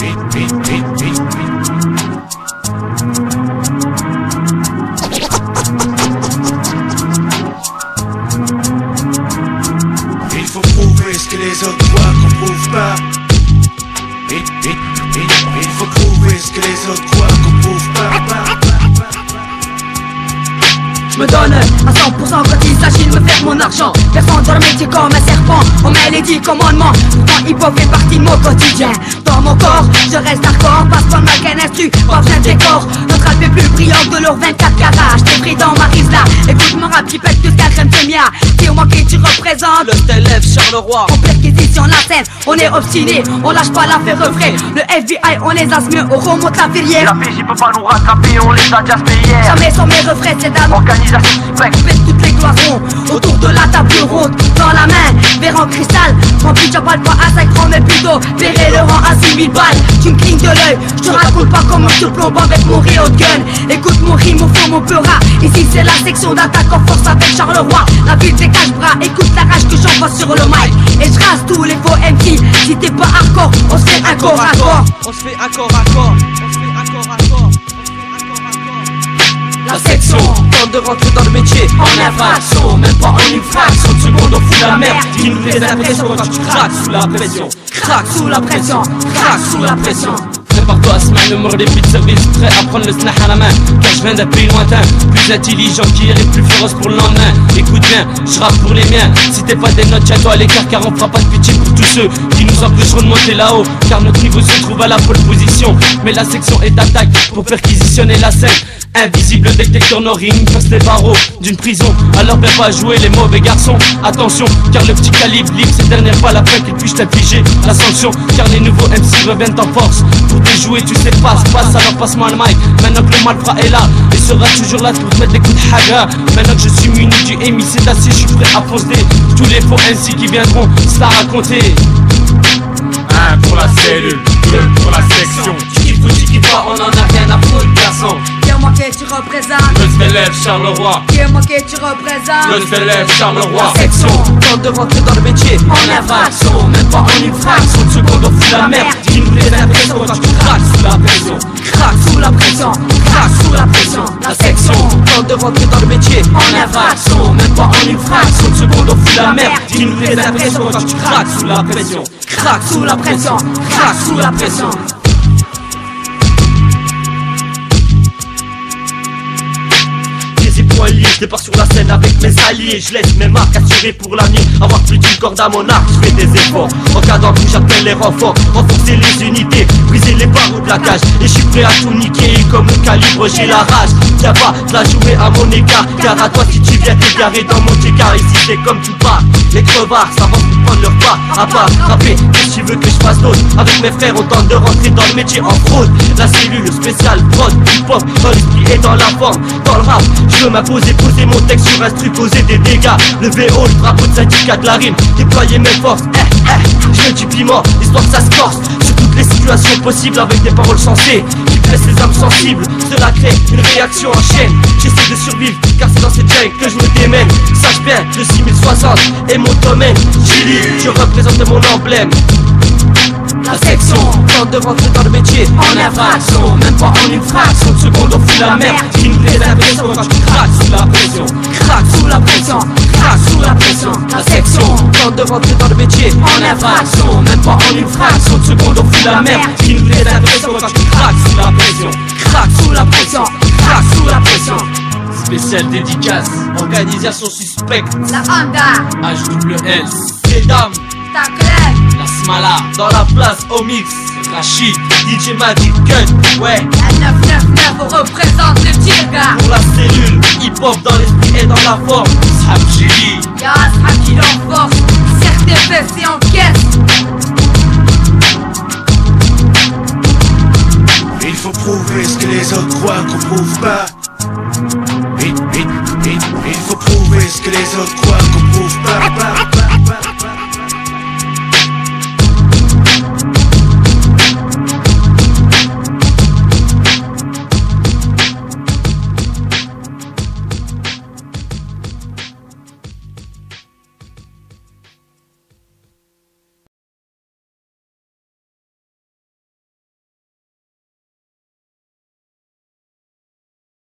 Il faut prouver ce que les autres voient qu'on prouve pas. Il faut prouver ce que les autres croient qu'on prouve pas. Je me donne à 100% quand il s'agit de me faire mon argent. Personne dans le métier comme un serpent, on met les 10 commandements. Pourtant hip-hop fait partie de mon quotidien. Dans mon corps, je reste hardcore. Passe pas mal qu'un instru, pas besoin de décor. Notre rap est plus brillant que leur 24 carats. J't'ai pris dans ma risla. Écoute mon rap qui pète plus qu'un crème de mia. Qui au moins qui tu représentes Le Stelef Charleroi. Complétisation la scène, on est obstiné, on lâche pas l'affaire refrain. Le FBI, on les assume, on remonte la filière. La PJ peut pas nous rattraper, on les a déjà payés hier. Jamais sans mes refrains, c'est d'abord Organisation suspecte. on pète toutes les cloisons autour de la table ronde. Dans la main, verre en cristal. Rempli de pas à 5 francs, mais plutôt verré le rang à 6000 balles. Tu me clignes de l'œil, je te raconte pas comment je te plombe avec mon Rio de gun. Écoute mon rime, au fond mon peura. Ici c'est la section d'attaque en force avec Charleroi. La ville des cache-bras, écoute la rage que j'envoie sur le mic. Et je rase tous les faux MC. Si t'es pas hardcore, on se fait un corps à corps. On se fait un corps à corps. On se fait un corps à corps. La section, Tente de rentrer dans le métier en infraction, même pas en une fraction de seconde, on fout la merde. Dis-nous les impressions quand tu craques sous la pression. Craque sous la pression, craque sous la pression. Prépare-toi à se mettre le mort des beats service, prêt à prendre le snap à la main. Car je viens d'un pays lointain, plus intelligent qu'hier et plus féroce pour le lendemain. Écoute bien, je rappe pour les miens. Si t'es pas des notes, tiens-toi à l'écart, car on fera pas de pitié pour tous ceux qui nous empêcheront de monter là-haut. Car notre niveau se trouve à la pole position. Mais la section est d'attaque pour perquisitionner la scène. Invisible détecteur no ring, passe les barreaux d'une prison. Alors viens pas jouer les mauvais garçons. Attention, car le petit calibre libre, c'est dernière pas la peine qu'il puisse t'infliger la sanction. Car les nouveaux MC reviennent en force pour déjouer, tu sais passe, alors passe-moi le mic. Maintenant que le malfrat est là, et sera toujours là pour te mettre des coups de haga. Maintenant que je suis muni du MI, c'est assez, je suis prêt à foncer tous les faux MC qui viendront se la raconter. 1 pour la cellule, 2 pour la section. Tu kiffes pas, on en a rien à foutre, garçon. Dis-moi que tu représentes, Le Stelef Charleroi, dis-moi que tu représentes. le Stelef Charleroi. La section, Tente de rentrer dans le métier en infraction, même pas en une fraction de seconde, on fout la merde. Dis-nous les impressions quand tu craques sous la pression. Craque sous la pression, craque sous la pression. La section, Tente de rentrer dans le métier en infraction, même pas en une fraction de seconde, on fout la merde. Dis-nous les impressions quand tu craques sous la pression. Craque sous la pression, craque sous la pression. Lié, je débarque sur la scène avec mes alliés. Je laisse mes marques assurées pour l'avenir. Avoir plus d'une corde à mon arc, je fais des efforts. En cas d'embrouille, j'appelle les renforts. Renforcer les unités, briser les barreaux de la cage. Et je suis prêt à tout niquer. Comme le calibre, j'ai la rage. Viens pas la jouer à mon écart. Car à toi si tu viens t'égarer dans mon écart. Ici c'est comme tout part. Les crevards s'avancent pour prendre leur pas. À part rapper, qu'est-ce que tu veux que je fasse d'autre? Avec mes frères, on tente de rentrer dans le métier en fraude. La cellule spéciale, prod, hip-hop, dans l'esprit et dans la forme. Dans le rap, je veux m'imposer, poser mon texte sur un truc, poser des dégâts. Lever haut le drapeau de syndicat de la rime, déployer mes forces. Je veux du piment, histoire que ça se corse. Sur toutes les situations possibles avec des paroles sensées qui blessent les âmes sensibles. Cela crée une réaction en chaîne. J'essaie de survivre car c'est dans cette jungle que je me démène. Sache bien, le 6060 est mon domaine. Chili, je représente mon emblème. La section, Tente de rentrer dans le métier en infraction, même pas en une fraction de seconde, on fout la merde. Dis-nous les impressions quand tu craques sous la pression. Craque sous la pression, craque sous la pression. La section, Tente de rentrer dans le métier en infraction, même pas en une fraction de seconde, on fout la merde. Dis-nous les impressions quand tu craques sous la pression. Craque sous la pression, craque sous la pression. Spécial dédicace, organisation suspecte, La Honda, HWL, Mesdames, ta clé, la Smala, dans la place au mix, Rachid, DJ Magic Gun, ouais, la 999, on représente le tir gars. Pour la cellule, hip-hop dans l'esprit et dans la forme. Shab Chili, Yas